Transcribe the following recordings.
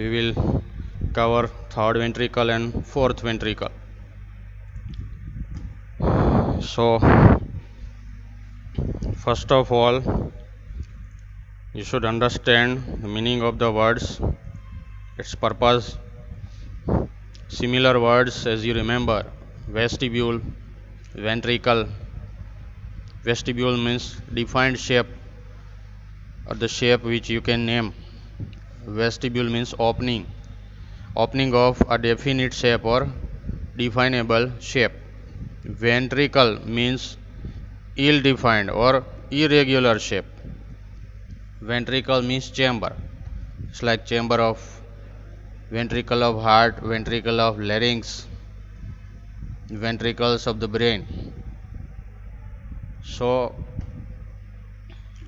We will cover third ventricle and fourth ventricle. So first of all, you should understand the meaning of the words, its purpose. Similar words as you remember: vestibule, ventricle. Vestibule means defined shape or the shape which you can name. Vestibule means opening of a definite shape or definable shape. Ventricle means ill-defined or irregular shape. Ventricle means chamber. It's like chamber of ventricle of heart, ventricle of larynx, ventricles of the brain. So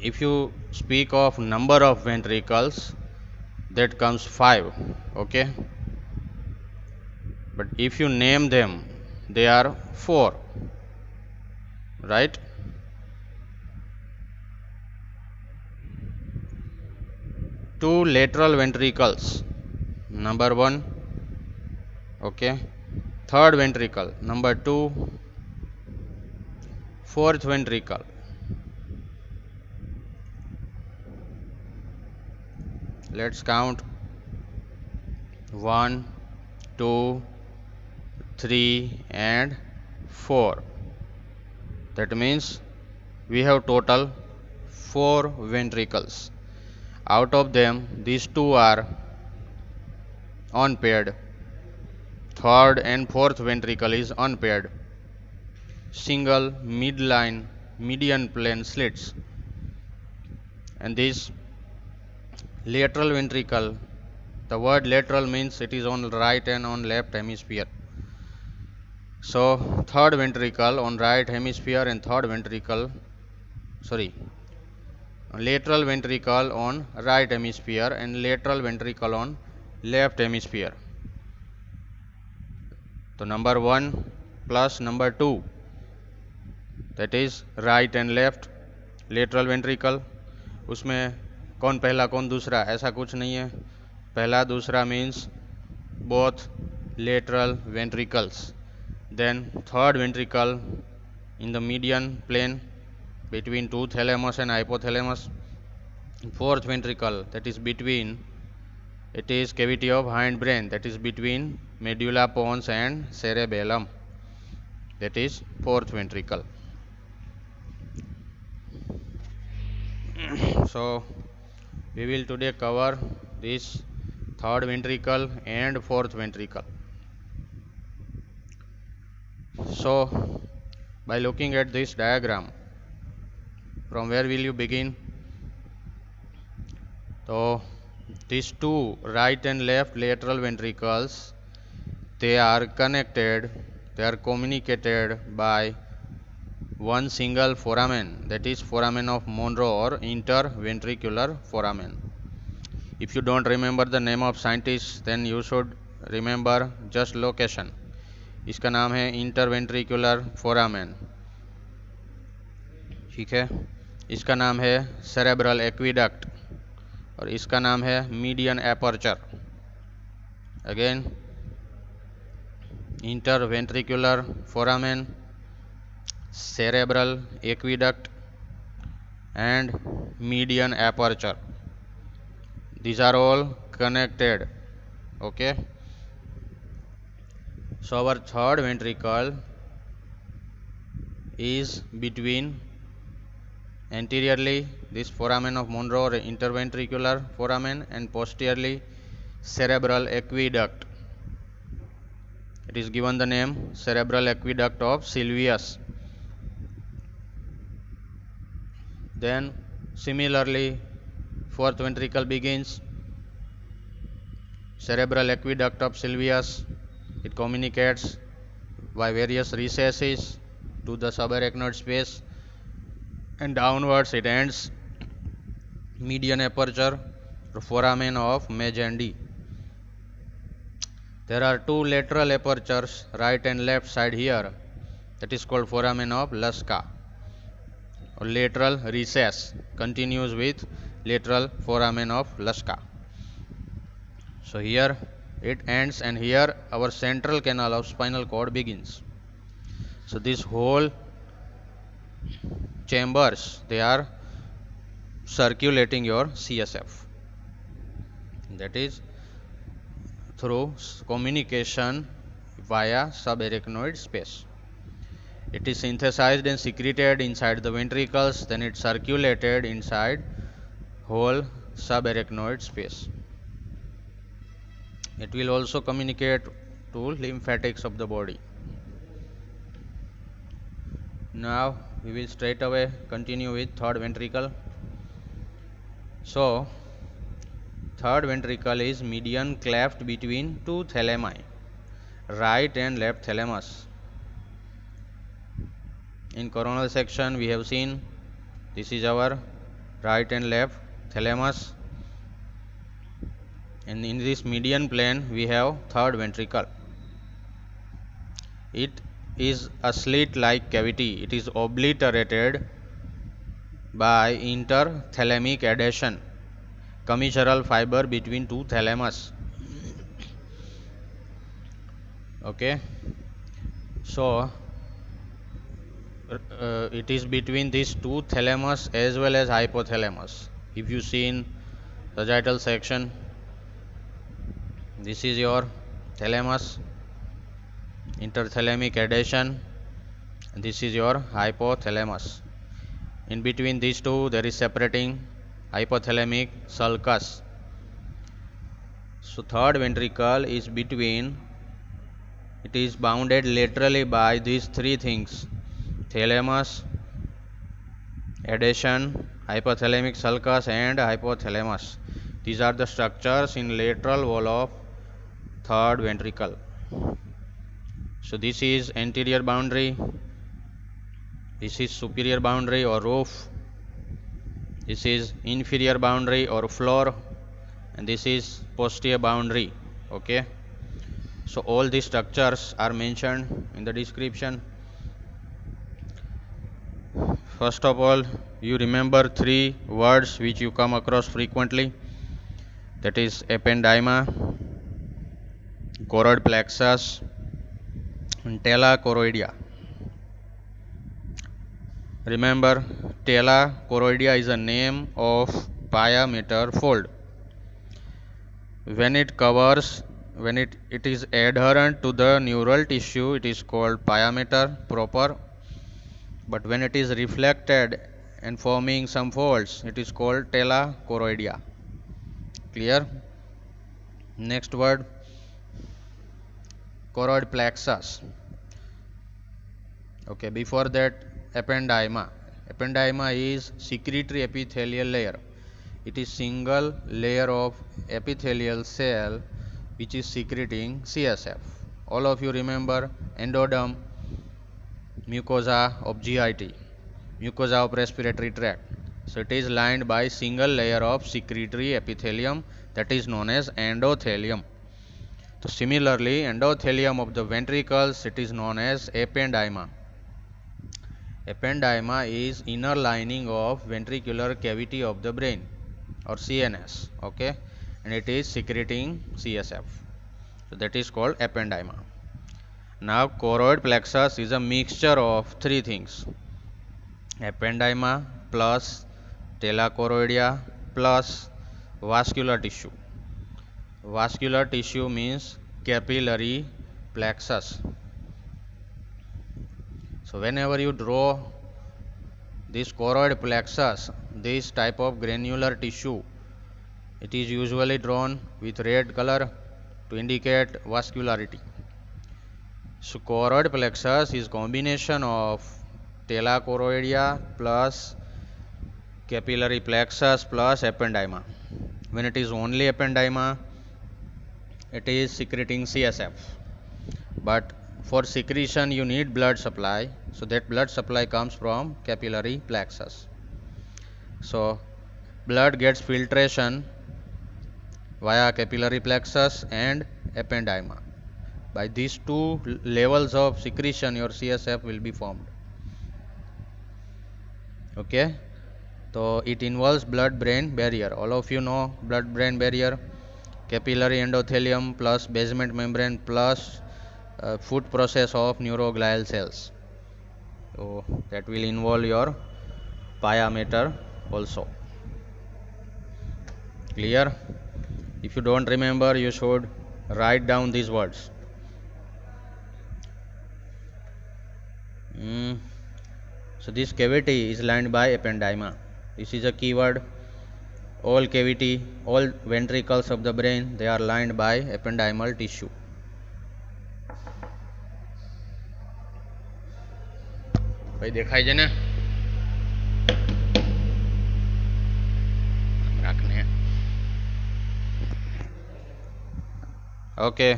if you speak of number of ventricles, that comes 5. Okay, but if you name them, they are 4, right? Two lateral ventricles, number 1. Okay, third ventricle, number 2. Fourth ventricle, let's count: 1, 2, 3 and 4. That means we have total 4 ventricles. Out of them, these 2 are unpaired. Third and fourth ventricle is unpaired. Single midline median plane slits. And this lateral ventricle, the word lateral means it is on right and on left hemisphere. So third ventricle on right hemisphere and lateral ventricle on right hemisphere and lateral ventricle on left hemisphere. So number 1 plus number 2, that is right and left lateral ventricle. उसमें कौन पहला कौन दूसरा, ऐसा कुछ नहीं है. पहला दूसरा means both lateral ventricles. Then third ventricle in the median plane between two thalamus and hypothalamus. Fourth ventricle, that is between, it is cavity of hindbrain, that is between medulla pons and cerebellum, that is fourth ventricle. So we will today cover this third ventricle and fourth ventricle. So by looking at this diagram, from where will you begin? So these two right and left lateral ventricles, they are connected, they are communicated by one single foramen, that is foramen of Monro or interventricular foramen. If you don't remember the name of scientist, then you should remember just location. इसका नाम है interventricular foramen, ठीक है. इसका नाम है cerebral aqueduct और इसका नाम है median aperture. Again interventricular foramen, cerebral aqueduct and median aperture, these are all connected. Okay, so our third ventricle is between anteriorly this foramen of Monro or interventricular foramen and posteriorly cerebral aqueduct. It is given the name cerebral aqueduct of Sylvius. Then similarly fourth ventricle begins cerebral aqueduct of Sylvius. It communicates by various recesses to the subarachnoid space and downwards it ends median aperture or foramen of Magendie. There are two lateral apertures, right and left side here, that is called foramen of Lasca. Lateral recess continues with lateral foramen of Lasca. So here it ends and here our central canal of spinal cord begins. So this whole chambers, they are circulating your CSF, that is through communication via subarachnoid space. It is synthesized and secreted inside the ventricles, then it circulated inside whole subarachnoid space. It will also communicate to lymphatics of the body. Now we will straight away continue with third ventricle. So third ventricle is median cleft between two thalami, right and left thalamus. In coronal section we have seen this is our right and left thalamus, and in this median plane we have third ventricle. It is a slit like cavity. It is obliterated by interthalamic adhesion, commissural fiber between two thalamus. Okay, so it is between these two thalamus as well as hypothalamus. If you see in sagittal section, this is your thalamus, interthalamic adhesion, and this is your hypothalamus. In between these two there is separating hypothalamic sulcus. So third ventricle is between, it is bounded laterally by these three things: thalamus, adhesion, hypothalamic sulcus and hypothalamus. These are the structures in lateral wall of third ventricle. So this is anterior boundary, this is superior boundary or roof, this is inferior boundary or floor, and this is posterior boundary. Okay, so all these structures are mentioned in the description. First of all, you remember three words which you come across frequently, that is ependyma, choroid plexus and tela choroidea. Remember, tela choroidea is a name of pia mater fold. When it covers, when it is adherent to the neural tissue, it is called pia mater proper. But when it is reflected and forming some folds, it is called tela choroidea. Clear? Next word, choroid plexus. Okay, before that, ependyma. Ependyma is secretory epithelial layer. It is single layer of epithelial cell which is secreting CSF. All of you remember endoderm, mucosa of GIT, mucosa of respiratory tract. So it is lined by single layer of secretory epithelium, that is known as endothelium. So similarly, endothelium of the ventricles, it is known as ependyma. Ependyma is inner lining of ventricular cavity of the brain or CNS. Okay, and it is secreting CSF. So that is called ependyma. Now choroid plexus is a mixture of three things: ependyma plus tela choroidea plus vascular tissue. Vascular tissue means capillary plexus. So whenever you draw this choroid plexus, this type of granular tissue, it is usually drawn with red color to indicate vascularity. So choroid plexus is combination of tela choroidea plus capillary plexus plus ependyma. When it is only ependyma, it is secreting CSF. But for secretion you need blood supply, so that blood supply comes from capillary plexus. So blood gets filtration via capillary plexus and ependyma. By these two levels of secretion your CSF will be formed. Okay, so it involves blood brain barrier. All of you know blood brain barrier. capillary endothelium plus basement membrane plus foot process of neuroglial cells. So that will involve your pia mater also. Clear? If you don't remember, you should write down these words. So this cavity is lined by ependyma. This is a keyword. All cavity, all ventricles of the brain, they are lined by ependymal tissue. भाई देखाई છે ને રાખને. Okay.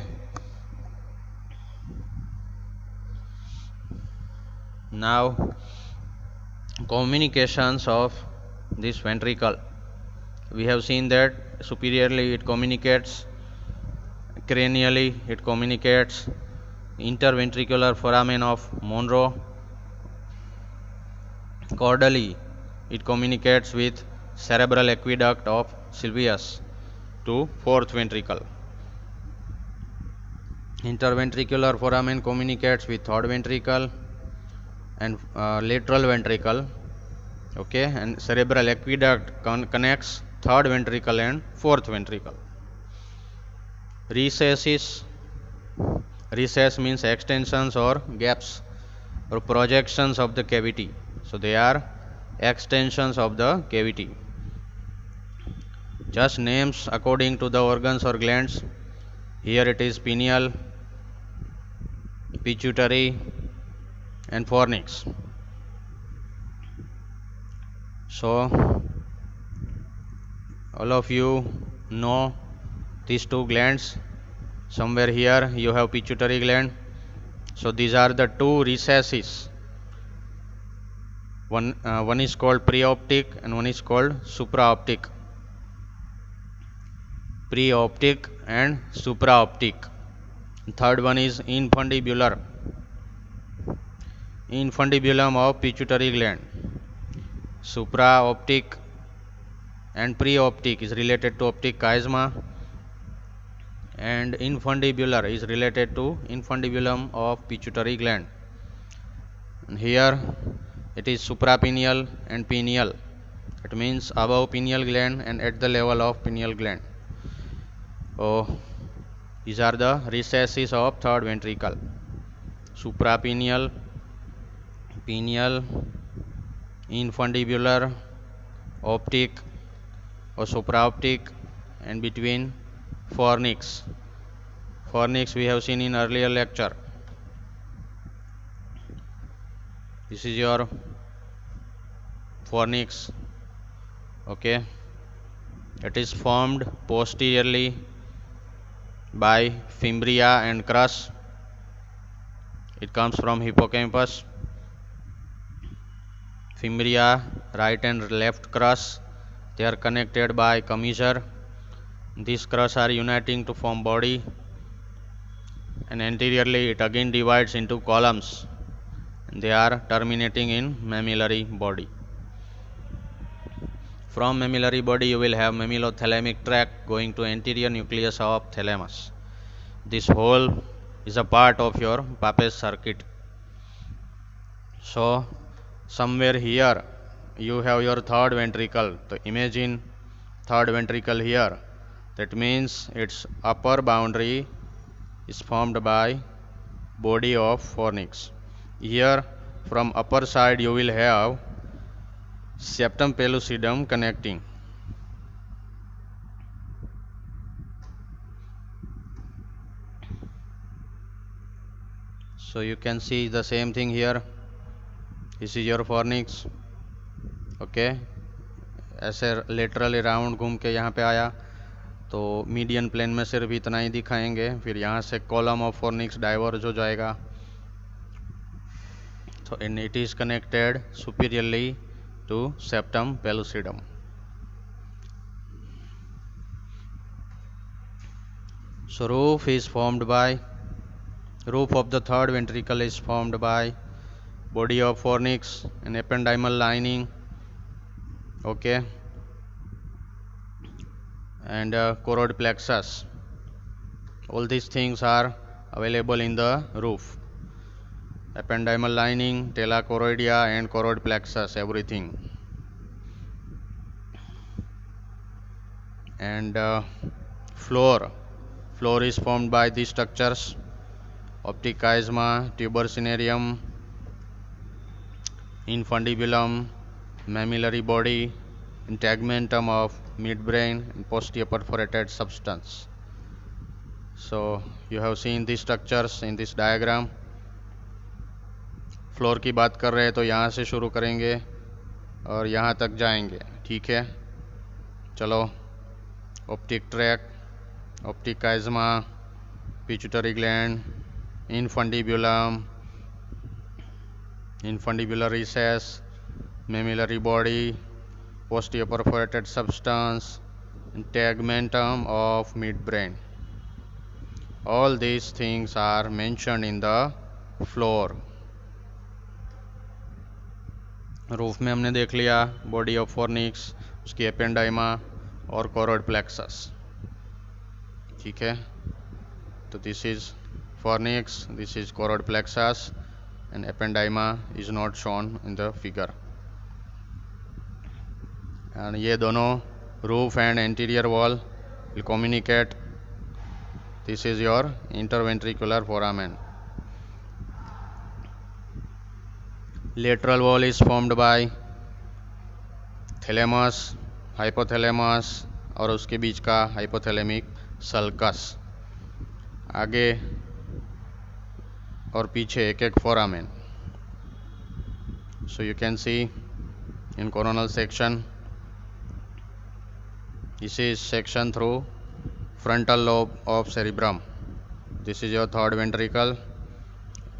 Now communications of this ventricle. We have seen that superiorly it communicates, cranially it communicates, interventricular foramen of Monro, caudally it communicates with cerebral aqueduct of Sylvius to fourth ventricle. Interventricular foramen communicates with third ventricle and lateral ventricle. Okay, and cerebral aqueduct connects third ventricle and fourth ventricle. Recess means extensions or gaps or projections of the cavity. So they are extensions of the cavity. Just names according to the organs or glands. Here it is pineal, pituitary and fornix. So all of you know these two glands. Somewhere here you have pituitary gland. So these are the two recesses. One is called preoptic and one is called supraoptic. Preoptic and supraoptic. Third one is infundibular. Infundibulum of pituitary gland. Supraoptic and preoptic is related to optic chiasma, and infundibular is related to infundibulum of pituitary gland. And here it is suprapineal and pineal. It means above pineal gland and at the level of pineal gland. Oh, these are the recesses of third ventricle: suprapineal, pineal, infundibular, optic or supraoptic, and between fornix. Fornix we have seen in earlier lecture. This is your fornix. Okay, it is formed posteriorly by fimbria and crus. It comes from hippocampus. Fimbria, right and left crus, they are connected by commissure. These crus are uniting to form body, and anteriorly it again divides into columns. They are terminating in mammillary body. From mammillary body you will have mammillothalamic tract going to anterior nucleus of thalamus. This whole is a part of your Papez circuit. So somewhere here you have your third ventricle. So imagine third ventricle here. That means its upper boundary is formed by body of fornix. Here from upper side you will have septum pellucidum connecting. So you can see the same thing here. This is your fornix. Okay, ऐसे laterally round घूम के यहाँ पे आया, तो median plane में सिर्फ इतना ही दिखाएंगे, फिर यहाँ से कॉलम ऑफ फोर्निक्स डाइवर्ज हो जाएगा. तो it is connected superiorly to septum pellucidum. So roof of the third ventricle is formed by body of fornix and ependymal lining. Okay, and choroid plexus. All these things are available in the roof. Ependymal lining, tela choroidea and choroid plexus, everything. And floor is formed by these structures: optic chiasma, tuber cinerarium, infundibulum, mammillary body, integumentum of midbrain, and posterior perforated substance. So you have seen these structures in this diagram. Floor की बात कर रहे हैं तो यहाँ से शुरू करेंगे और यहाँ तक जाएंगे, ठीक है। चलो, optic tract, optic chiasma, pituitary gland, infundibulum, infundibular recess, mammillary body, posterior perforated substance, integumentum of midbrain. All these things are mentioned in the floor. Roof में हमने देख लिया बॉडी ऑफ फॉर्निक्स, उसकी एपेंडाइमा और कोरोइड प्लेक्सस, ठीक है। तो this is fornix, this is choroid plexus and ependyma is not shown in the figure. And ये दोनों roof and anterior wall will communicate. This is your interventricular foramen. Lateral wall is formed by thalamus, hypothalamus और उसके बीच का hypothalamic sulcus. आगे और पीछे एक एक foramen. So you can see in coronal section, this is section through frontal lobe of cerebrum. This is your third ventricle,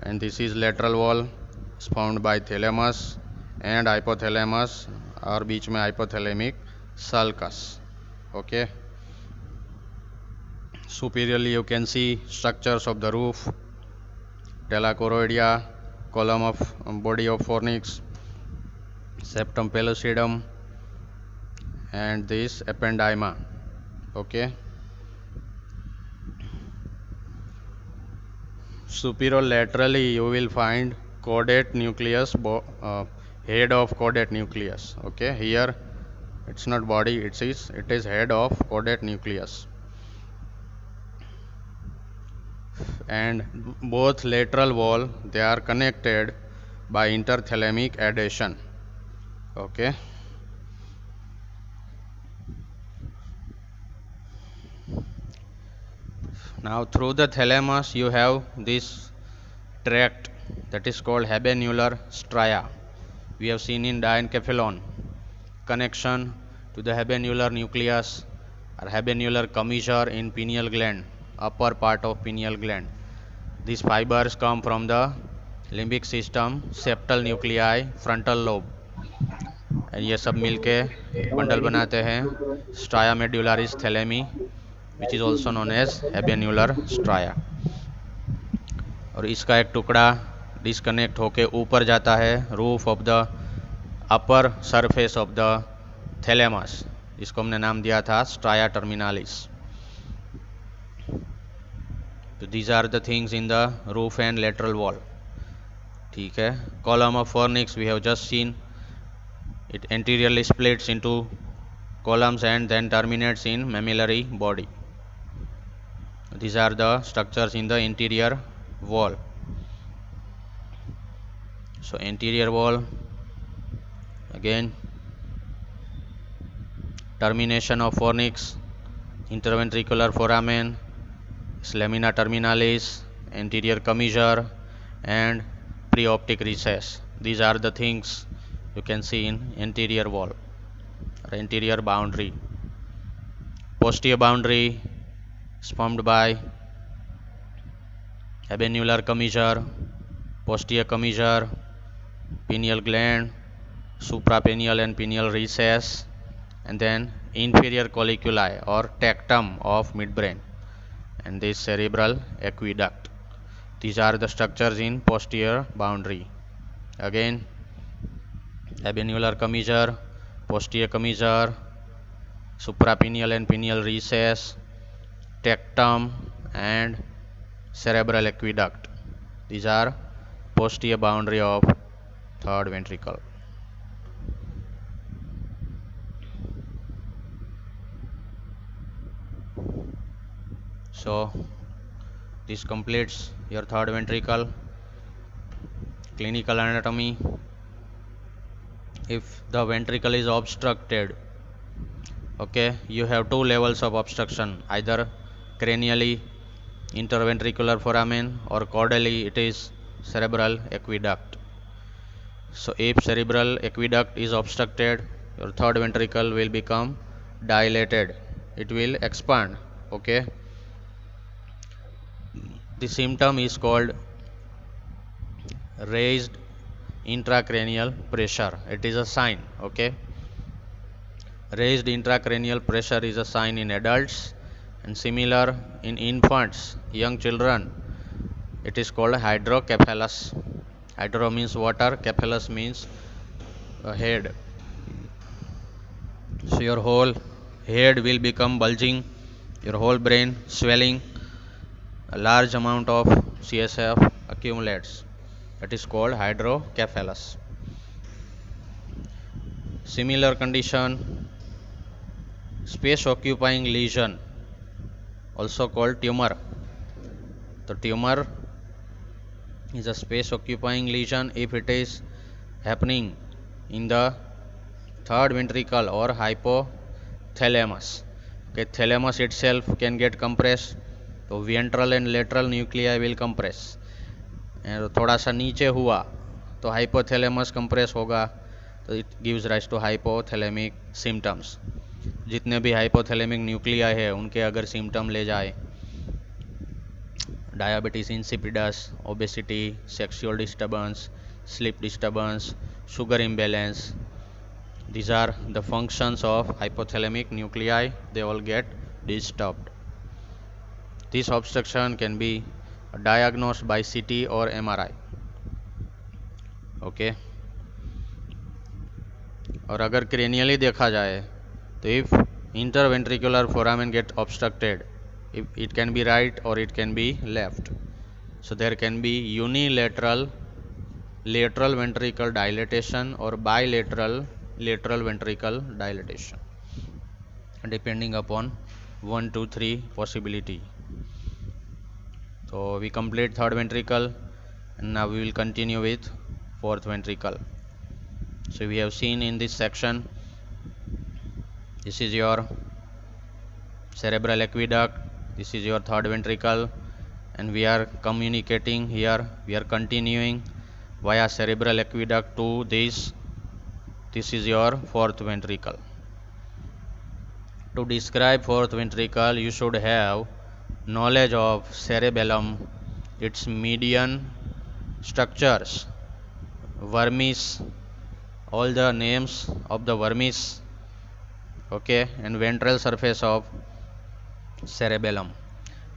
and this is lateral wall is formed by thalamus and hypothalamus और बीच में hypothalamic sulcus. Okay. Superiorly you can see structures of the roof, tela choroidea, column of body of fornix, septum pellucidum, and this ependyma. Okay. Superior laterally you will find caudate nucleus, head of caudate nucleus. Okay, here it's not body, it is head of caudate nucleus. And both lateral wall, they are connected by interthalamic adhesion. Okay. Now through the thalamus you have this tract that is called habenular stria. We have seen in diencephalon. Connection to the habenular nucleus or habenular commissure in pineal gland, upper part of pineal gland. These fibers come from the limbic system, septal nuclei, frontal lobe, and ये सब मिलके bundle बनाते हैं striae medullaris थैलेमी, which is also known as habenular stria. और इसका एक टुकड़ा disconnect होके ऊपर जाता है roof of the upper surface of the thalamus, जिसको हमने नाम दिया था स्ट्राया टर्मिनालिस. तो these are the things in the roof and lateral wall. ठीक है. Column of fornix we have just seen. It anteriorly splits into columns and then terminates in mammillary body. These are the structures in the interior wall. So interior wall, again termination of fornix, interventricular foramen, lamina terminalis, anterior commissure, and preoptic recess. These are the things you can see in anterior wall or anterior boundary. Posterior boundary is formed by habenular commissure, posterior commissure, pineal gland, suprapineal and pineal recess, and then inferior colliculi or tectum of midbrain, and this cerebral aqueduct. These are the structures in posterior boundary. Again, habenular commissure, posterior commissure, suprapineal and pineal recess, tectum, and cerebral aqueduct. These are posterior boundary of third ventricle. So this completes your third ventricle. Clinical anatomy. If the ventricle is obstructed, okay, you have two levels of obstruction, either cranially interventricular foramen or caudally it is cerebral aqueduct. So if cerebral aqueduct is obstructed, your third ventricle will become dilated, it will expand. Okay, the symptom is called raised intracranial pressure. It is a sign. Okay, raised intracranial pressure is a sign in adults and similar in infants, young children. It is called hydrocephalus. Hydro means water, cephalus means head. So your whole head will become bulging, your whole brain swelling, a large amount of CSF accumulates. That is called hydrocephalus. Similar condition, space occupying lesion, also called tumor. The tumor is a space occupying lesion if it is happening in the third ventricle or hypothalamus. Okay, thalamus itself can get compressed, तो ventral and lateral nuclei will compress. और थोड़ा सा नीचे हुआ तो hypothalamus compress होगा, तो it gives rise to hypothalamic symptoms. जितने भी हाइपोथैलेमिक न्यूक्लियाई है उनके अगर सिम्टम ले जाए, diabetes insipidus, obesity, sexual disturbance, sleep disturbance, sugar imbalance, these are the functions of hypothalamic nuclei, they all get disturbed. This obstruction can be diagnosed by CT or MRI. Okay, और अगर cranially देखा जाए तो if interventricular foramen get obstructed, it can be right or it can be left. So there can be unilateral lateral ventricle dilatation or bilateral lateral ventricle dilatation, depending upon 1, 2, 3 possibility. So we complete third ventricle and now we will continue with fourth ventricle. So we have seen in this section, this is your cerebral aqueduct, this is your third ventricle, and we are communicating here, we are continuing via cerebral aqueduct to this is your fourth ventricle. To describe fourth ventricle, you should have knowledge of cerebellum, its median structures, vermis, all the names of the vermis, okay, and ventral surface of cerebellum.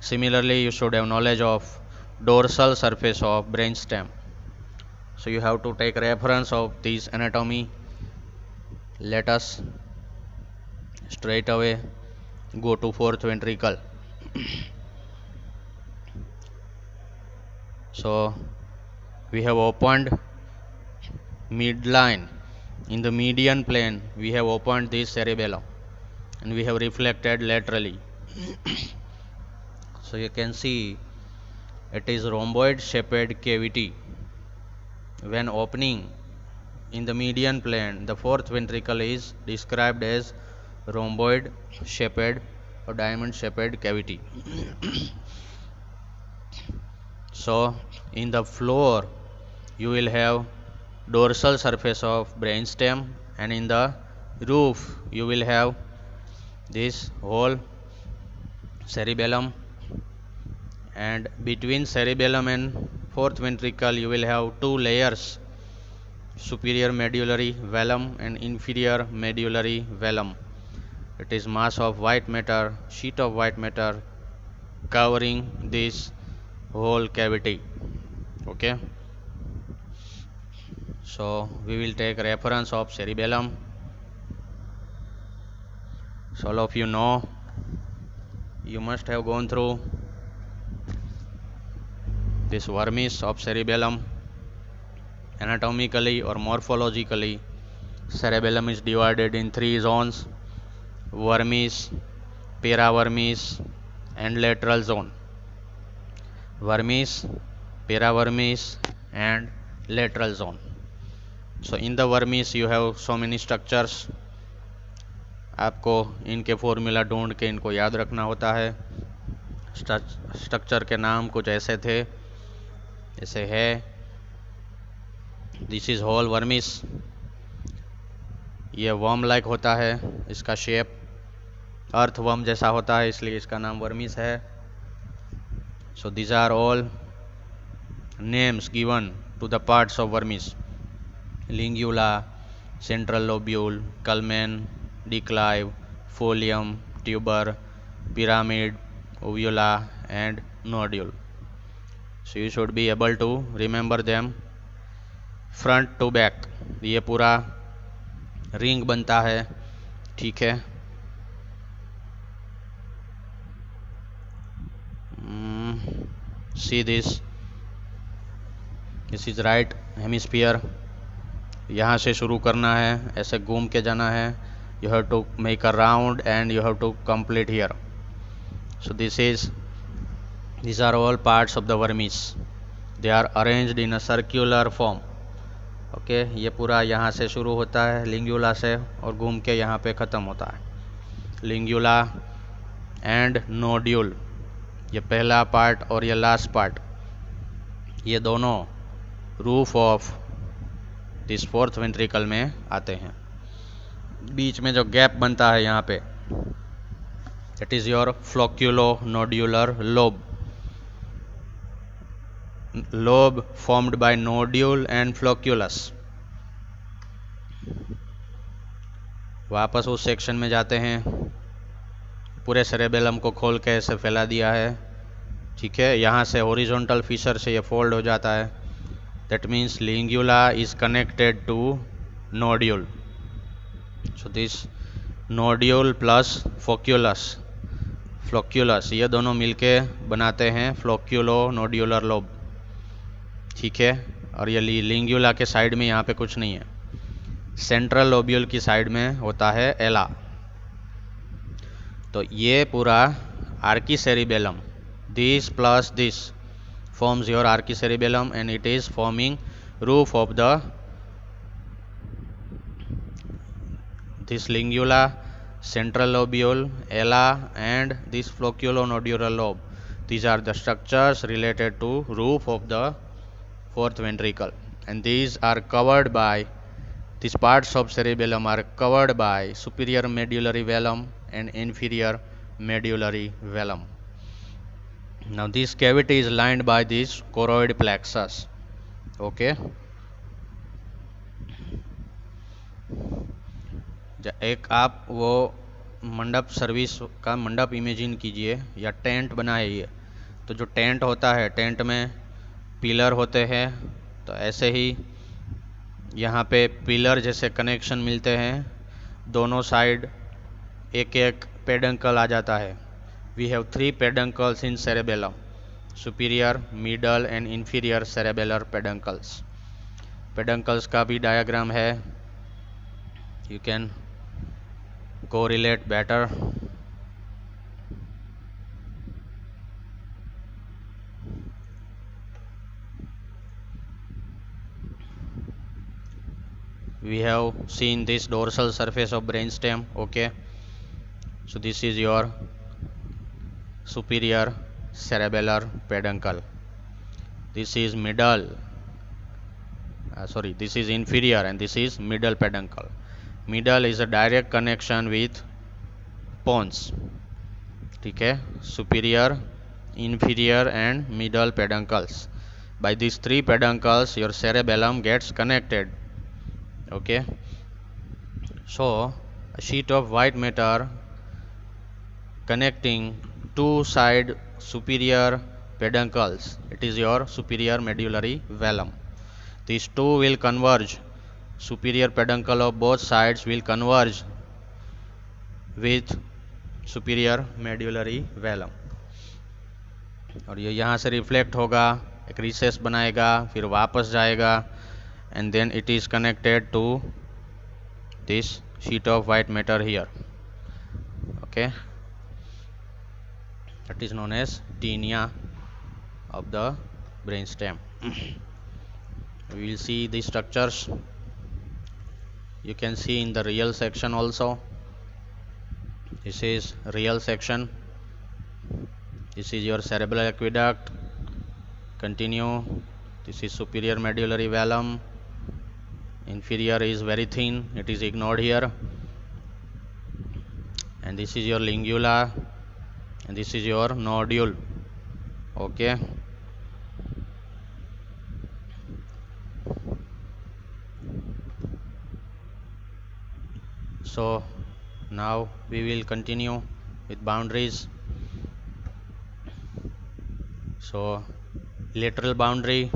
Similarly, you should have knowledge of dorsal surface of brainstem. So you have to take reference of this anatomy. Let us straight away go to fourth ventricle. So we have opened midline. In the median plane we have opened this cerebellum and we have reflected laterally. So you can see it is rhomboid shaped cavity. When opening in the median plane, the fourth ventricle is described as rhomboid shaped or diamond shaped cavity. So in the floor you will have dorsal surface of brainstem, and in the roof you will have this whole cerebellum, and between cerebellum and fourth ventricle you will have two layers, superior medullary velum and inferior medullary velum. It is mass of white matter, sheet of white matter covering this whole cavity. Okay, so we will take reference of cerebellum. So all of you know, you must have gone through this vermis of cerebellum. Anatomically or morphologically, cerebellum is divided in three zones: vermis, paravermis, and lateral zone. Vermis, paravermis, and lateral zone. So in the vermis you have so many structures. आपको इनके formula ढूंढ के इनको याद रखना होता है. Structure के नाम कुछ ऐसे थे, ऐसे है. This is whole vermis. ये वर्म लाइक होता है, इसका शेप अर्थ वर्म जैसा होता है, इसलिए इसका नाम वर्मिस है. So these are all names given to the parts of vermis: lingula, central lobule, culmen, declive, folium, tuber, pyramid, uvula, and nodule. So you should be able to remember them front to back. ये पूरा ring बनता है, ठीक है. See this. This is right hemisphere. यहाँ से शुरू करना है, ऐसे घूम के जाना है. You have to make a round and you have to complete here. So these are all parts of the vermis. They are arranged in a circular form. Okay, ये पूरा यहाँ से शुरू होता है लिंग्यूला से और घूम के यहाँ पे ख़त्म होता है. लिंग्यूला एंड नोड्यूल, ये पहला पार्ट और ये लास्ट पार्ट, ये दोनों roof of this fourth ventricle में आते हैं. बीच में जो गैप बनता है यहाँ पे, that is your flocculonodular lobe. Lobe formed by nodule and flocculus. वापस उस सेक्शन में जाते हैं. पूरे सेरेबेलम को खोल के ऐसे फैला दिया है, ठीक है. यहाँ से हॉरिजॉन्टल फिशर से ये फोल्ड हो जाता है. That means lingula is connected to nodule. So this nodule plus flocculus, ये दोनों मिलके बनाते हैं फ्लोक्यूलो नोड्यूलर लोब, ठीक है. और ये लिंग्यूला के साइड में यहाँ पे कुछ नहीं है. सेंट्रल लोब्यूल की साइड में होता है एला. तो ये पूरा Archie cerebellum, this plus this forms your archi cerebellum and it is forming roof of this lingula, central lobule, ala and this flocculonodular lobe. These are the structures related to roof of the fourth ventricle, and these are covered by, these parts of cerebellum are covered by superior medullary velum and inferior medullary velum. Now this cavity is lined by this choroid plexus. Okay. एक आप वो मंडप service का मंडप imagine कीजिए या tent बनाइए. तो जो टेंट होता है, टेंट में पिलर होते हैं. तो ऐसे ही यहाँ पे पिलर जैसे कनेक्शन मिलते हैं, दोनों साइड एक एक पेडंकल आ जाता है. We have 3 peduncles in cerebellum: superior, middle and inferior cerebellar peduncles. Peduncles का भी डायग्राम है, you can correlate better. We have seen this dorsal surface of brainstem. Okay, so this is your superior cerebellar peduncle. This is middle, this is inferior and this is middle peduncle. Middle is a direct connection with pons, ठीक है. Superior, inferior and middle peduncles. By these 3 peduncles your cerebellum gets connected. Okay, so a sheet of white matter connecting 2 side superior peduncles, it is your superior medullary velum. These 2 will converge, superior peduncle of both sides will converge with superior medullary velum, और ये यहाँ से reflect होगा, एक recess बनाएगा, फिर वापस जाएगा, and then it is connected to this sheet of white matter here. Okay, that is known as tinea of the brainstem. We will see the structures. You can see in the real section also. This is real section. This is your cerebral aqueduct. Continue. This is superior medullary velum. Inferior is very thin, it is ignored here. And this is your lingula, and this is your nodule. Okay, so now we will continue with boundaries. So lateral boundary,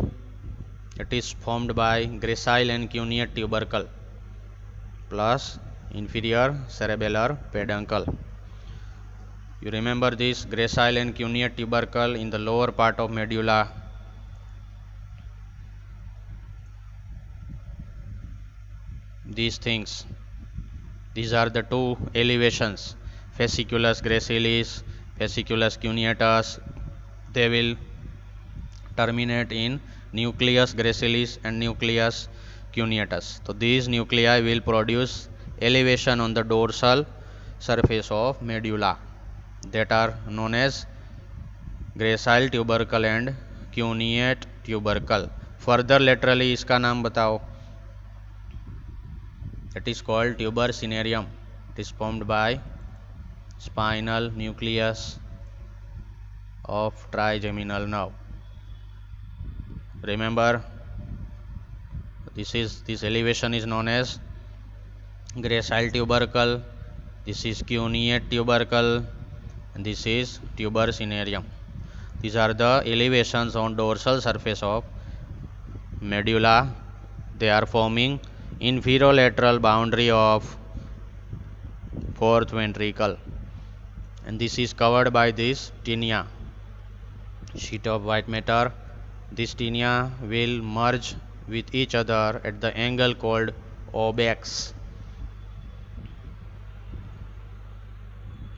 it is formed by gracile and cuneate tubercle plus inferior cerebellar peduncle. You remember this gracile and cuneate tubercle in the lower part of medulla. These things, these are the two elevations, fasciculus gracilis, fasciculus cuneatus. They will terminate in nucleus gracilis and nucleus cuneatus. So these nuclei will produce elevation on the dorsal surface of medulla, that are known as gracile tubercle and cuneate tubercle. Further laterally इसका नाम बताओ. It is called tuber cinereum. It is formed by spinal nucleus of trigeminal nerve. Remember, this elevation is known as gracile tubercle, this is cuneate tubercle, and this is tuber cinereum. These are the elevations on dorsal surface of medulla. They are forming inferolateral boundary of fourth ventricle, and this is covered by this tinea, sheet of white matter. This tinea will merge with each other at the angle called obex.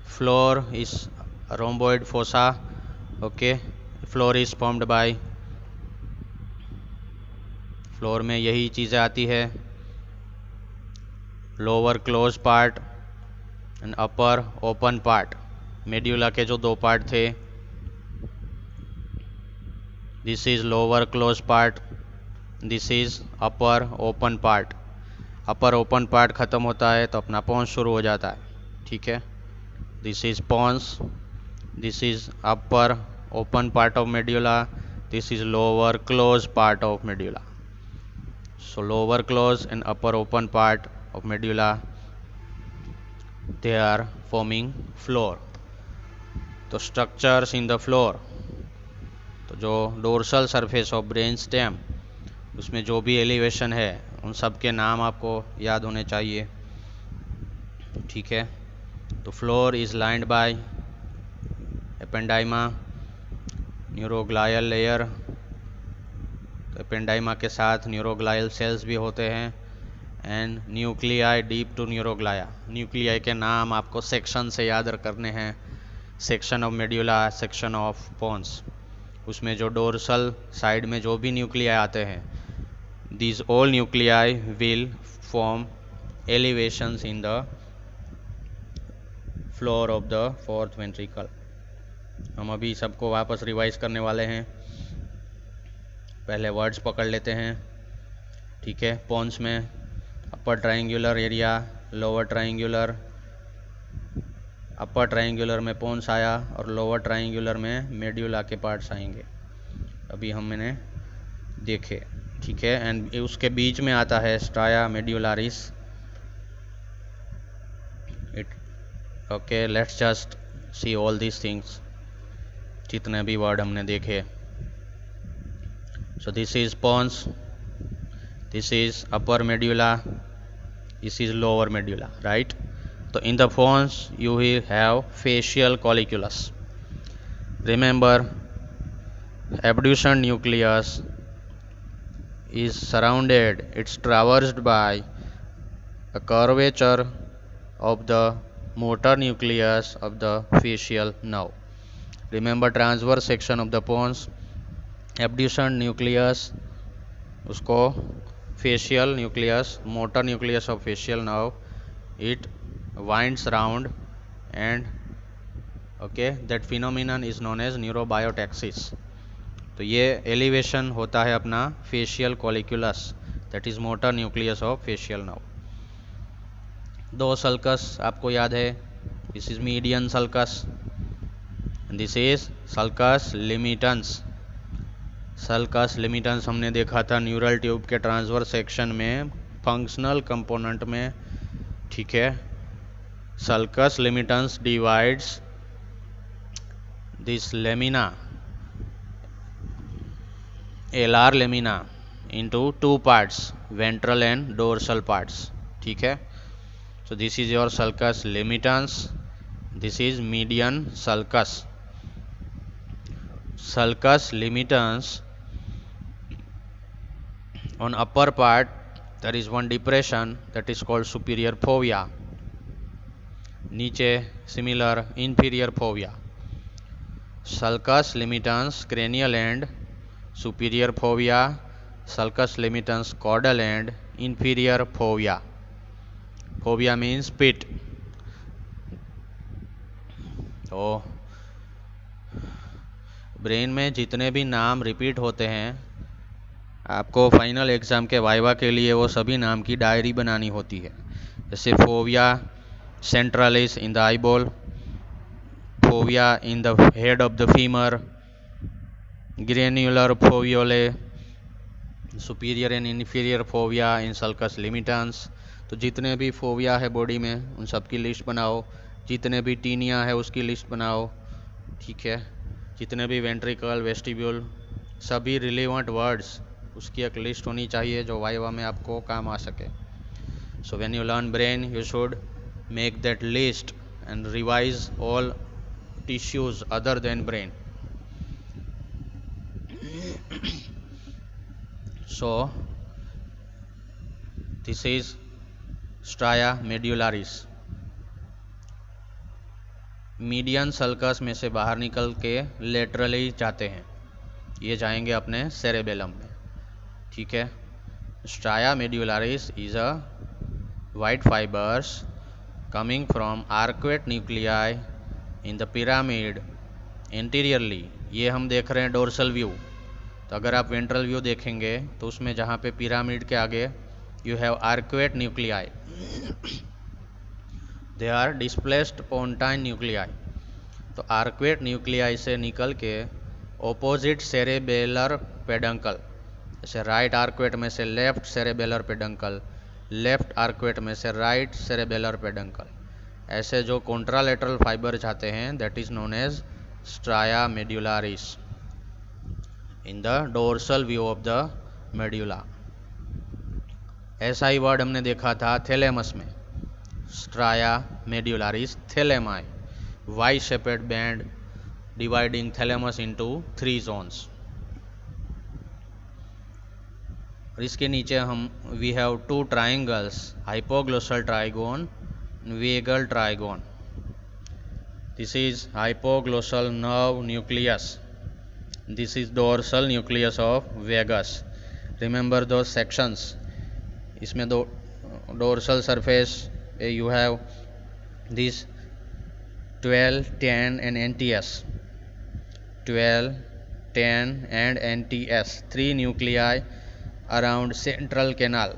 Floor is a rhomboid fossa. Okay, floor is formed by, floor में यही चीज़ें आती है, lower close part and upper open part. Medulla के जो दो part थे, this is lower close part, this is upper open part. Upper open part ख़त्म होता है तो अपना पॉन्स शुरू हो जाता है. ठीक है, this is pons, this is upper open part of medulla, this is lower close part of medulla. So lower close and upper open part of medulla, they are forming floor. तो structures in the floor, तो जो dorsal surface of brain stem, उसमें जो भी elevation है उन सब के नाम आपको याद होने चाहिए. ठीक है, तो floor is lined by ependyma, neuroglial layer. तो एपेंडाइमा के साथ न्यूरोग्लायल सेल्स भी होते हैं, and nuclei deep to neuroglia. Nuclei के नाम आपको सेक्शन से याद करने हैं. Section of medulla, section of pons. उसमें जो डोर्सल साइड में जो भी न्यूक्लियाई आते हैं, these all nuclei will form elevations in the floor of the fourth ventricle. हम अभी सबको वापस रिवाइज करने वाले हैं. पहले वर्ड्स पकड़ लेते हैं. ठीक है, पोन्स में upper triangular area, lower triangular. Upper triangular में पोन्स आया और लोअर ट्रायंगुलर में मेड्यूला के पार्ट्स आएंगे. अभी हमने देखे. ठीक है, एंड उसके बीच में आता है stria medullaris. Okay, let's just see all these things, जितने भी वर्ड हमने देखे. So this is pons, this is upper medulla, this is lower medulla, right. So in the pons you will have facial colliculus. Remember, abduction nucleus is surrounded, it's traversed by a curvature of the motor nucleus of the facial nerve. Remember, transverse section of the pons, abduction nucleus, उसको facial nucleus, motor nucleus of facial nerve, it winds round, and okay, that phenomenon is known as neurobiotaxis. तो ये elevation होता है अपना facial colliculus, that is motor nucleus of facial nerve. दो sulcus आपको याद है, this is median sulcus, this is sulcus limitans. Sulcus limitans हमने देखा था न्यूरल ट्यूब के ट्रांसवर्स सेक्शन में, फंक्शनल कंपोनेंट में. ठीक है, sulcus limitans divides this lamina, alar lamina, into two parts, ventral and dorsal parts. ठीक है, so this is your sulcus limitans, this is median sulcus. Sulcus limitans, on upper part there is one depression that is called superior fovea, नीचे similar inferior fovea. Sulcus limitans cranial end, superior fovea, sulcus limitans caudal end, inferior fovea. Fovea means pit. तो brain में जितने भी नाम repeat होते हैं, आपको final exam के वाइवा के लिए वो सभी नाम की डायरी बनानी होती है. जैसे fovea centralis in the eyeball, fovea in the head of the femur, granular foveolae, superior and inferior fovea in sulcus limitans. तो जितने भी फोविया है बॉडी में उन सब की लिस्ट बनाओ, जितने भी टीनिया है उसकी लिस्ट बनाओ. ठीक है, जितने भी वेंट्रिकल, वेस्टिब्यूल, सभी रिलेवेंट वर्ड्स, उसकी एक लिस्ट होनी चाहिए जो वाइवा में आपको काम आ सके. So when you learn brain you should make that list and revise all tissues other than brain. So this is stria medullaris. Median sulcus में से बाहर निकल के लेटरली जाते हैं, ये जाएंगे अपने सेरेबेलम में. ठीक है, stria medullaris is a white fibers coming from arcuate nuclei in the pyramid anteriorly. ये हम देख रहे हैं डोर्सल व्यू. तो अगर आप वेंट्रल व्यू देखेंगे तो उसमें जहाँ पे पिरामिड के आगे you have arcuate nuclei, they are displaced pontine nuclei. तो आर्क्वेट न्यूक्लियाई से निकल के ऑपोजिट सेरेबेलर पेडंकल, जैसे राइट आर्क्वेट में से left cerebellar peduncle, left arcuate में से राइट सेरेबेलर पेडंकल, ऐसे जो कॉन्ट्रालेटरल फाइबर जाते हैं that is known as stria medullaris in the dorsal view of the medulla. ऐसा ही वर्ड हमने देखा था थैलेमस में, stria medullaris thalami, Y shaped band dividing thalamus into 3 zones. और इसके नीचे हम we have 2 triangles, hypoglossal trigone, vagal trigone. This is hypoglossal nerve nucleus, this is dorsal nucleus of vagus. remember those sections. इसमें दो dorsal surface you have this 12, 10 and NTS, 12, 10 and NTS, 3 nuclei around central canal.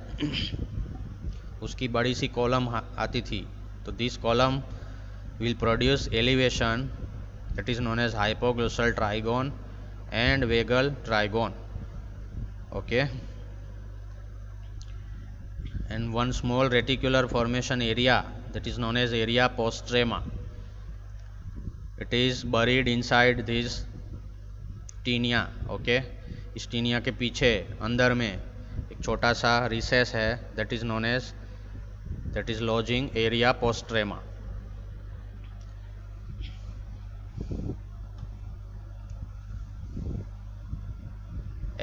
उसकी बड़ी सी column आती थी. तो this column will produce elevation that is known as hypoglossal trigon and vagal trigon. Okay, and one small reticular formation area that is known as area postrema, it is buried inside this tinea. Okay, इस taenia के पीछे अंदर में एक छोटा सा recess है that is known as that is lodging area postrema.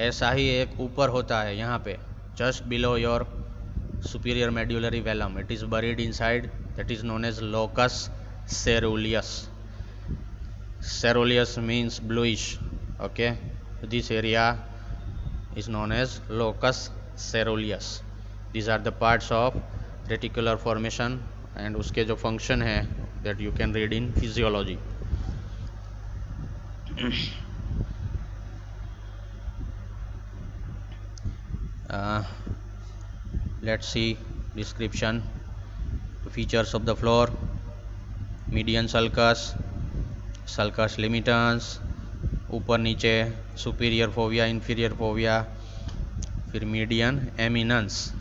ऐसा ही एक ऊपर होता है यहाँ पे, just below your superior medullary velum. It is buried inside, that is known as locus ceruleus. Ceruleus means bluish. Okay, this area is known as locus ceruleus. These are the parts of reticular formation and उसके जो function है that you can read in physiology. Let's see description. Features of the floor: median sulcus, sulcus limitans, ऊपर नीचे superior fovea, inferior fovea, फिर median eminence.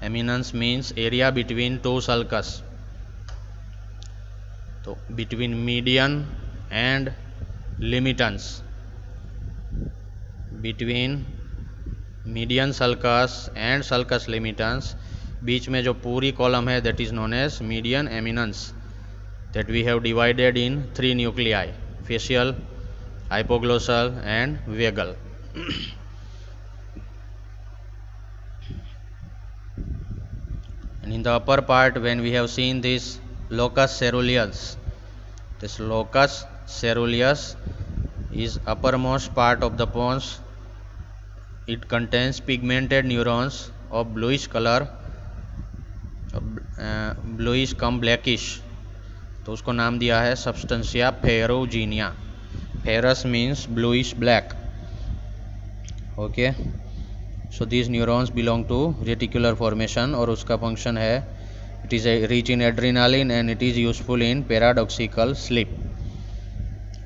Eminence means area between two sulcus. तो between median and limitans, between median sulcus and sulcus limitans, बीच में जो पूरी column है that is known as median eminence, that we have divided in 3 nuclei: facial, hypoglossal and vagal. And in the upper part, when we have seen this locus ceruleus, this locus ceruleus is uppermost part of the pons. It contains pigmented neurons of bluish color, bluish come blackish. तो उसको नाम दिया है substantia ferruginea. Ferrous means bluish black. Okay, so these neurons belong to reticular formation और उसका function है, it is rich in adrenaline and it is useful in paradoxical sleep.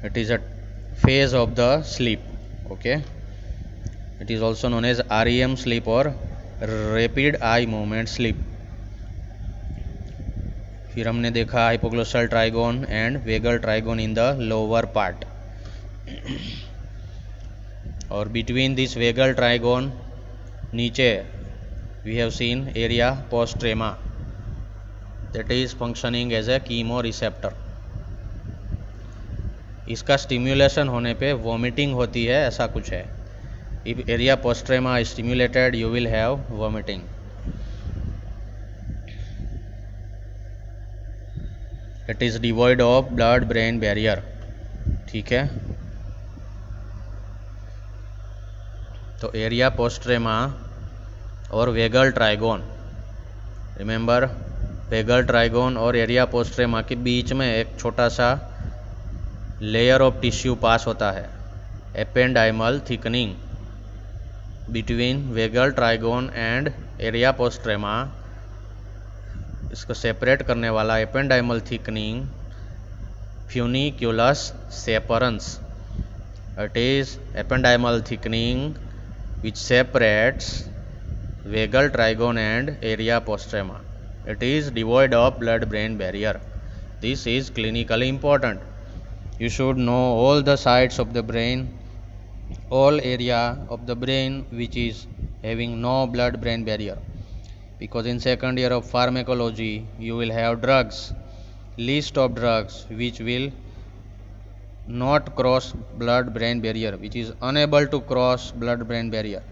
It is a phase of the sleep. Okay, it is also known as REM sleep or rapid eye movement sleep. फिर हमने देखा hypoglossal trigon and vagal trigon in the lower part. और between this vagal trigon नीचे we have seen area postrema, that is functioning as a chemoreceptor. इसका stimulation होने पे vomiting होती है, ऐसा कुछ है. If area postrema is stimulated, you will have vomiting. It is devoid of blood-brain barrier. ठीक है, तो एरिया पोस्ट्रेमा और vagal trigon, remember vagal trigon और एरिया पोस्ट्रेमा के बीच में एक छोटा सा लेयर ऑफ टिश्यू पास होता है, ependymal thickening. Between vagal trigone and area postrema, इसको सेपरेट करने वाला ependymal thickening funiculus separans. It is ependymal thickening which separates vagal trigon and area postrema. It is devoid of blood-brain barrier. This is clinically important. You should know all the sides of the brain, all area of the brain which is having no blood-brain barrier, because in second year of pharmacology you will have drugs, list of drugs which will not cross blood-brain barrier, which is unable to cross blood-brain barrier.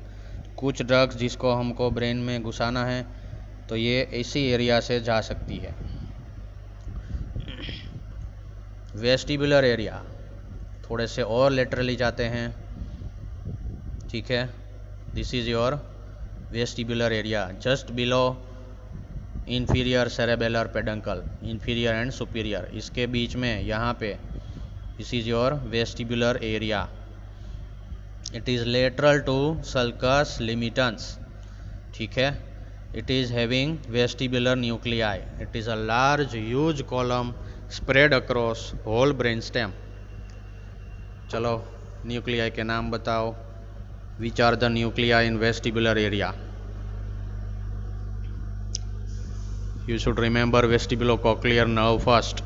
कुछ drugs जिसको हमको brain में घुसाना है तो ये इसी area से जा सकती है. वेस्टिबुलर एरिया थोड़े से और लेटरली जाते हैं. ठीक है, this is your vestibular area just below inferior cerebellar peduncle, inferior and superior, इसके बीच में यहाँ पे this is your vestibular area. It is lateral to sulcus limitans. ठीक है, it is having vestibular nuclei. It is a large huge column spread across whole brain stem. चलो nuclei के नाम बताओ. Which are the nuclei in vestibular area? You should remember vestibulocochlear nerve first.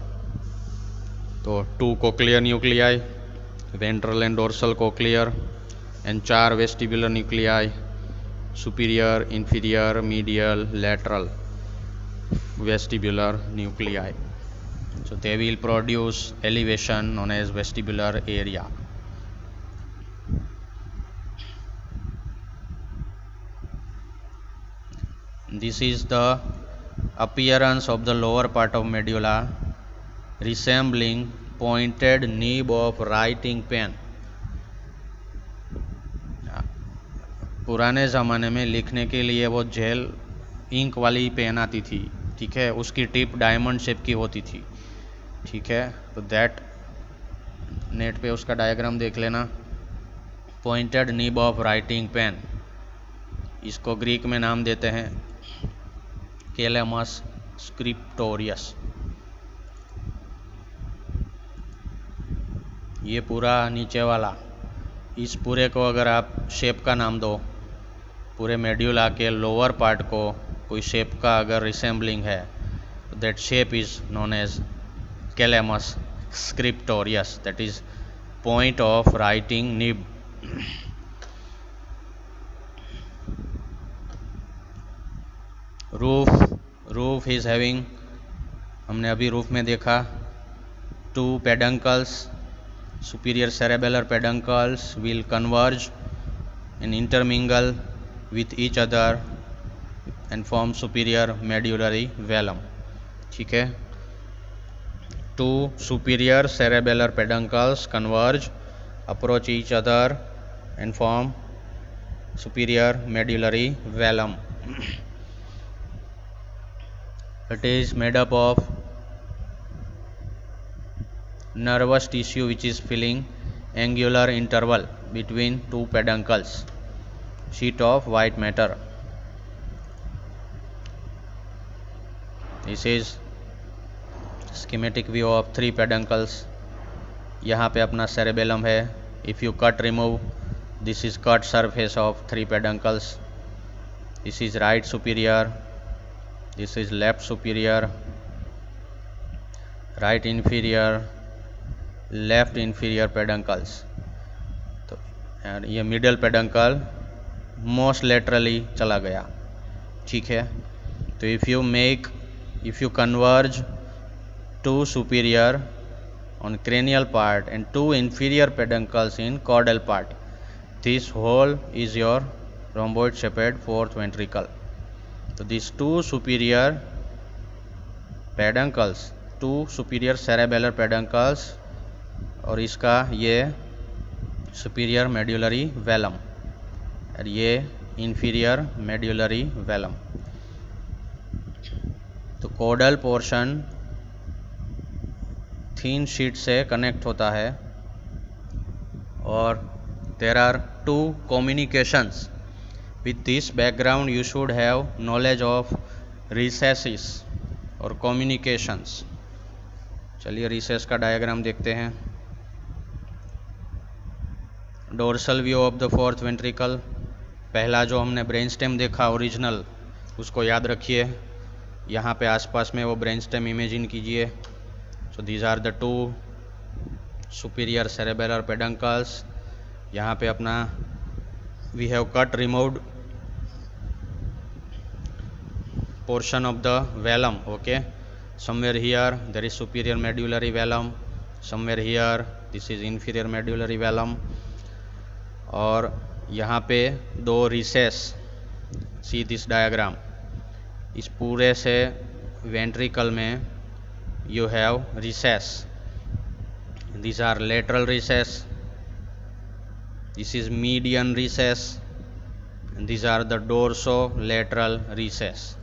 तो 2 cochlear nuclei, ventral and dorsal cochlear, and 4 vestibular nuclei, superior, inferior, medial, lateral. vestibular nuclei. So they will produce elevation known as vestibular area. This is the appearance of the lower part of medulla, resembling pointed nib of writing pen. पुराने ज़माने में लिखने के लिए वो jail ink वाली pen आती थी, ठीक है, उसकी टिप डायमंड शेप की होती थी, ठीक है। तो दैट नेट पे उसका डायग्राम देख लेना। Pointed nib of writing pen, इसको ग्रीक में नाम देते हैं कैलेमस स्क्रिप्टोरियस। ये पूरा नीचे वाला, इस पूरे को अगर आप शेप का नाम दो, पूरे मेड्यूला के लोअर पार्ट को कोई शेप का अगर रिसेंबलिंग है, that shape is known as calamus scriptorius, that is point of writing nib. Roof is having, हमने अभी रूफ में देखा, 2 peduncles, superior cerebellar peduncles will converge and intermingle with each other and form superior medullary velum, ठीक है। 2 superior cerebellar peduncles converge, approach each other and form superior medullary velum. It is made up of nervous tissue which is filling angular interval between 2 peduncles, sheet of white matter. This is schematic view of 3 peduncles. यहाँ पे अपना cerebellum है. If you cut remove, this is cut surface of 3 peduncles. This is right superior, this is left superior, right inferior, left inferior peduncles. तो ये middle peduncle most laterally चला गया, ठीक है। तो if you converge 2 superior on cranial part and 2 inferior peduncles in caudal part, this whole is your rhomboid shaped 4th ventricle. तो these 2 superior peduncles, 2 superior cerebellar peduncles और इसका ये superior medullary velum और ये इंफीरियर मेड्यूलरी वेलम। तो caudal portion thin sheet से connect होता है और there are 2 communications. With this background you should have knowledge of recesses और कम्युनिकेशंस। चलिए रिसेस का डायग्राम देखते हैं। Dorsal view of the 4th ventricle, पहला जो हमने ब्रेन स्टेम देखा ओरिजिनल, उसको याद रखिए। यहाँ पे आसपास में वो ब्रेन स्टेम इमेजिन कीजिए। So these are the 2 superior cerebellar peduncles. यहाँ पे अपना we have cut removed portion of the velum, okay, somewhere here there is superior medullary velum, somewhere here this is inferior medullary velum, और यहाँ पे 2 recess. See this diagram, इस पूरे से ventricle में you have recess, these are lateral recess, this is median recess, and these are the dorsolateral recess.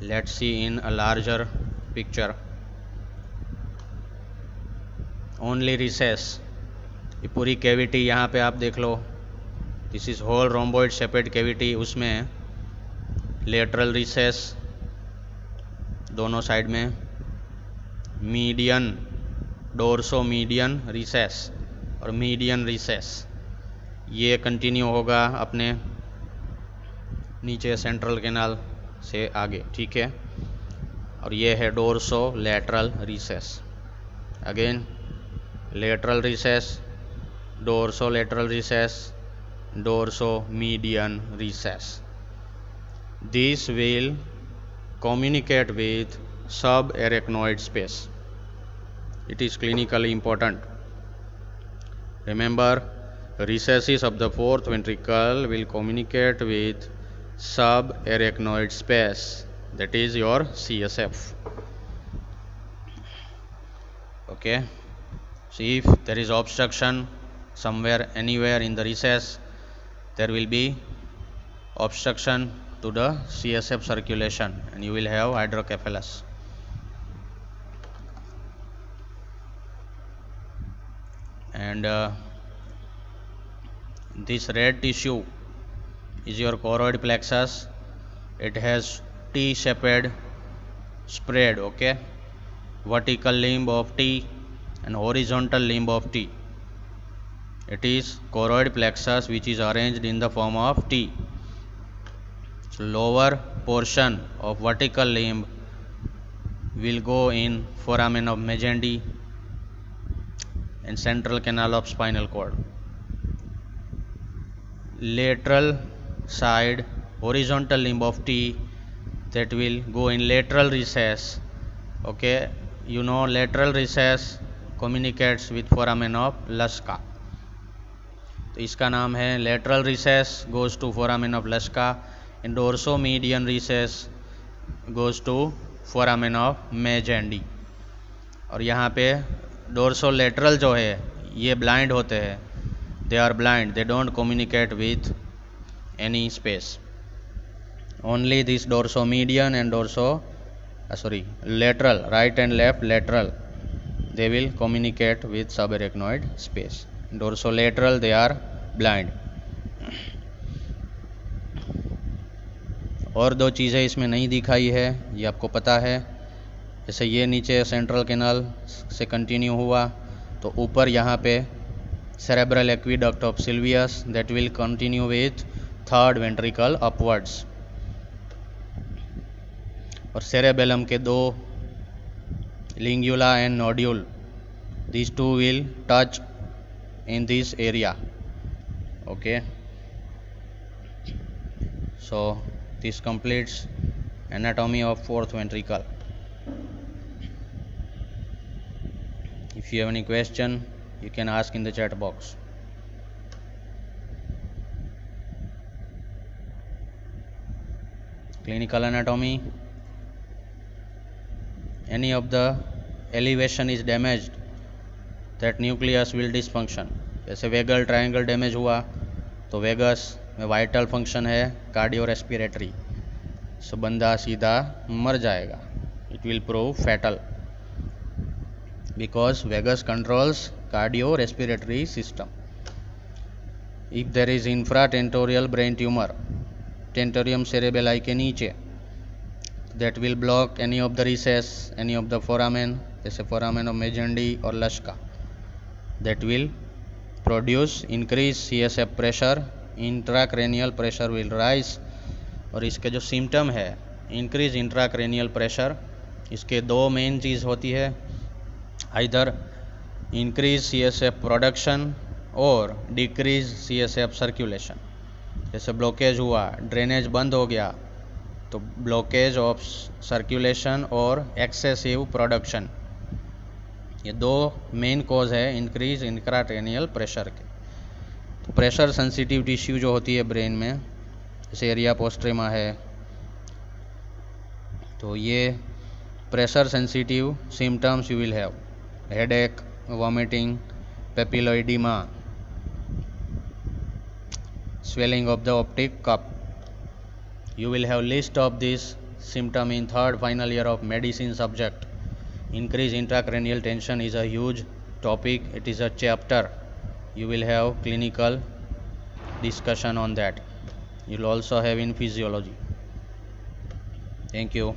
Let's see in a larger picture. Only recess, ये पूरी cavity यहाँ पे आप देख लो, this is whole rhomboid shaped cavity, उसमें lateral recess दोनों side में, मीडियन डोर्सो मीडियन रिसेस और मीडियन रिसेस, ये कंटिन्यू होगा अपने नीचे सेंट्रल कैनाल से आगे, ठीक है। और ये है dorso lateral recess. Again lateral recess, dorso lateral recess, dorso median recess. This will communicate with subarachnoid space. It is clinically important. Remember, recesses of the fourth ventricle will communicate with subarachnoid space, that is your CSF. Okay, see, if there is obstruction somewhere, anywhere in the recess, there will be obstruction to the CSF circulation and you will have hydrocephalus. And this red tissue is your choroid plexus. It has T-shaped spread, okay, vertical limb of T and horizontal limb of T. It is choroid plexus which is arranged in the form of T. So lower portion of vertical limb will go in foramen of Magendie and central canal of spinal cord. Lateral side horizontal limb of T, that will go in lateral recess. Okay, you know lateral recess communicates with foramen of Laska. तो इसका नाम है lateral recess goes to foramen of Laska and dorsomedian recess goes to foramen of Magendie. और यहाँ पे dorsolateral जो है ये blind होते हैं, they are blind, they don't communicate with any space. Only this dorsomedian and lateral, right and left lateral, they will communicate with subarachnoid space. Dorsolateral they are blind. और दो चीज़ें इसमें नहीं दिखाई है, ये आपको पता है। जैसे ये नीचे सेंट्रल कैनाल से कंटिन्यू हुआ तो ऊपर यहाँ पे cerebral aqueduct of Silvius that will continue with third ventricle upwards. और सेरेबेलम के दो लिंगुला and nodule, these two will touch in this area. Okay, so this completes anatomy of fourth ventricle. If you have any question, you can ask in the chat box. Clinical anatomy. Any of the elevation is damaged, that nucleus will dysfunction. जैसे vagal triangle damage हुआ तो vagus में vital function है cardiorespiratory, so बंदा सीधा मर जाएगा. It will prove fatal because vagus controls cardiorespiratory system. If there is infratentorial brain tumour tentorium cerebelli के नीचे, that will block any of the recess, any of the foramen, जैसे foramen of Magendie और Laska, that will produce increase CSF pressure, intracranial pressure will rise. और इसके जो symptom है increase intracranial pressure, इसके दो मेन चीज़ होती है, either increase CSF production और decrease CSF circulation. जैसे ब्लॉकेज हुआ, ड्रेनेज बंद हो गया तो ब्लॉकेज ऑफ सर्कुलेशन और एक्सेसिव प्रोडक्शन, ये दो मेन कॉज है इंक्रीज इंट्राक्रेनियल प्रेशर के. तो प्रेशर सेंसिटिव टिश्यू जो होती है ब्रेन में, जैसे एरिया पोस्ट्रेमा है, तो ये pressure sensitive symptoms you will have headache, vomiting, papilloedema, swelling of the optic cup. You will have list of this symptom in third final year of medicine subject. Increased intracranial tension is a huge topic. It is a chapter. You will have clinical discussion on that. You will also have in physiology. Thank you.